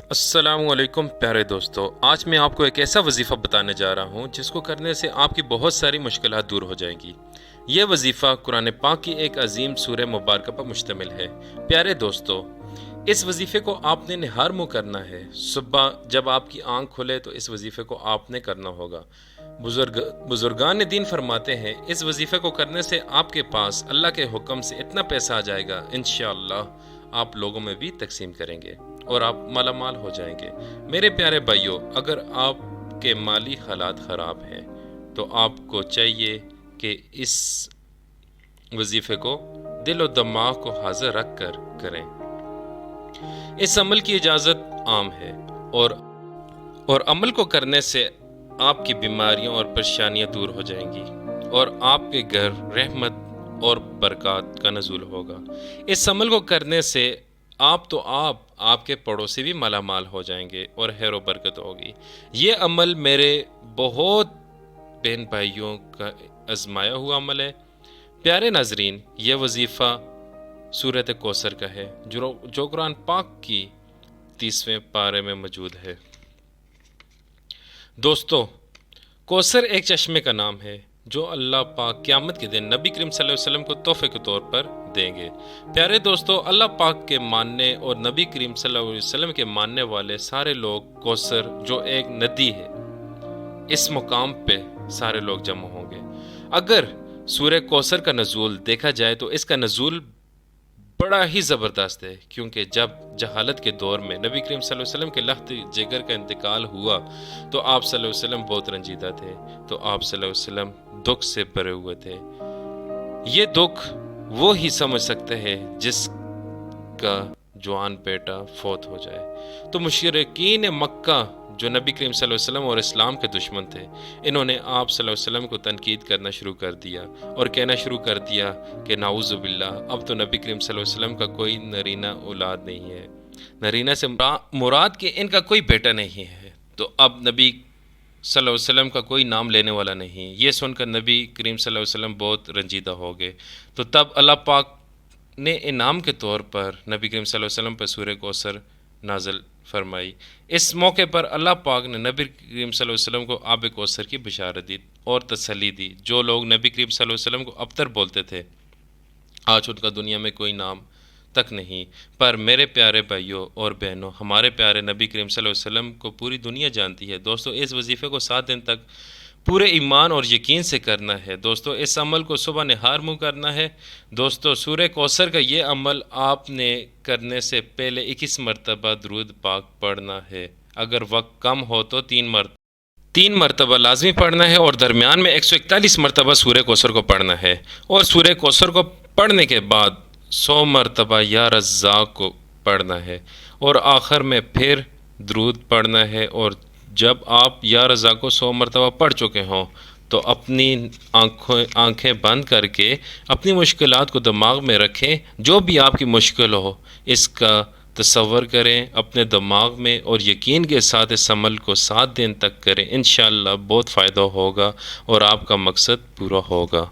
السلام علیکم پیارے دوستو، آج میں آپ کو ایک ایسا وظیفہ بتانے جا رہا ہوں جس کو کرنے سے آپ کی بہت ساری مشکلات دور ہو جائیں گی۔ یہ وظیفہ قرآن پاک کی ایک عظیم سورہ مبارکہ پر مشتمل ہے۔ پیارے دوستو، اس وظیفے کو آپ نے نہار منہ کرنا ہے۔ صبح جب آپ کی آنکھ کھلے تو اس وظیفے کو آپ نے کرنا ہوگا۔ بزرگان دین فرماتے ہیں اس وظیفے کو کرنے سے آپ کے پاس اللہ کے حکم سے اتنا پیسہ آ جائے گا، انشاءاللہ آپ لوگوں میں بھی تقسیم کریں گے اور آپ مالا مال ہو جائیں گے۔ میرے پیارے بھائیوں، اگر آپ کے مالی حالات خراب ہیں تو آپ کو چاہیے کہ اس وظیفے کو دل و دماغ کو حاضر رکھ کر کریں۔ اس عمل کی اجازت عام ہے اور عمل کو کرنے سے آپ کی بیماریاں اور پریشانیاں دور ہو جائیں گی اور آپ کے گھر رحمت اور برکات کا نزول ہوگا۔ اس عمل کو کرنے سے آپ کے پڑوسی بھی مالا مال ہو جائیں گے اور خیر و برکت ہوگی۔ یہ عمل میرے بہت بہن بھائیوں کا آزمایا ہوا عمل ہے۔ پیارے ناظرین، یہ وظیفہ سورۃ کوثر کا ہے جو قرآن پاک کی 30ویں پارے میں موجود ہے۔ دوستو، کوثر ایک چشمے کا نام ہے جو اللہ پاک قیامت کے دن نبی کریم صلی اللہ علیہ وسلم کو تحفے کے طور پر دیں گے۔ پیارے دوستو، اللہ پاک کے ماننے اور نبی کریم صلی اللہ علیہ وسلم کے ماننے والے سارے لوگ کوثر جو ایک ندی ہے اس مقام پہ سارے لوگ جمع ہوں گے۔ اگر سورہ کوثر کا نزول دیکھا جائے تو اس کا نزول بڑا ہی زبردست ہے، کیونکہ جب جہالت کے دور میں نبی کریم صلی اللہ علیہ وسلم کے لخت جگر کا انتقال ہوا تو آپ صلی اللہ علیہ وسلم بہت رنجیدہ تھے، تو آپ صلی اللہ علیہ وسلم دکھ سے بھرے ہوئے تھے۔ یہ دکھ وہ ہی سمجھ سکتے ہیں جس کا جوان بیٹا فوت ہو جائے۔ تو مشرکین مکہ جو نبی کریم صلی اللہ علیہ وسلم اور اسلام کے دشمن تھے، انہوں نے آپ صلی اللہ علیہ وسلم کو تنقید کرنا شروع کر دیا اور کہنا شروع کر دیا کہ نعوذ باللہ، اب تو نبی کریم صلی اللہ علیہ وسلم کا کوئی نرینہ اولاد نہیں ہے، نرینہ سے مراد کہ ان کا کوئی بیٹا نہیں ہے، تو اب نبی صلی اللہ علیہ وسلم کا کوئی نام لینے والا نہیں۔ یہ سن کر نبی کریم صلی اللہ علیہ وسلم بہت رنجیدہ ہو گئے۔ تو تب اللہ پاک نے انعام کے طور پر نبی کریم صلی اللہ علیہ وسلم پر سورہ کوثر نازل فرمائی۔ اس موقع پر اللہ پاک نے نبی کریم صلی اللہ علیہ وسلم کو آب کوثر کی بشارت دی اور تسلی دی۔ جو لوگ نبی کریم صلی اللہ علیہ وسلم کو ابتر بولتے تھے، آج ان کا دنیا میں کوئی نام تک نہیں۔ پر میرے پیارے بھائیوں اور بہنوں، ہمارے پیارے نبی کریم صلی اللہ علیہ وسلم کو پوری دنیا جانتی ہے۔ دوستو، اس وظیفے کو 7 دن تک پورے ایمان اور یقین سے کرنا ہے۔ دوستو، اس عمل کو صبح نہار منہ کرنا ہے۔ دوستو، سورہ کوثر کا یہ عمل آپ نے کرنے سے پہلے 21 مرتبہ درود پاک پڑھنا ہے۔ اگر وقت کم ہو تو 3 مرتبہ لازمی پڑھنا ہے اور درمیان میں 141 مرتبہ سورہ کوثر کو پڑھنا ہے، اور سورہ کوثر کو پڑھنے کے بعد 100 مرتبہ یا رزاق کو پڑھنا ہے، اور آخر میں پھر درود پڑھنا ہے۔ اور جب آپ یا رزاق کو 100 مرتبہ پڑھ چکے ہوں تو اپنی آنکھیں بند کر کے اپنی مشکلات کو دماغ میں رکھیں، جو بھی آپ کی مشکل ہو اس کا تصور کریں اپنے دماغ میں، اور یقین کے ساتھ اس عمل کو 7 دن تک کریں۔ انشاءاللہ بہت فائدہ ہوگا اور آپ کا مقصد پورا ہوگا۔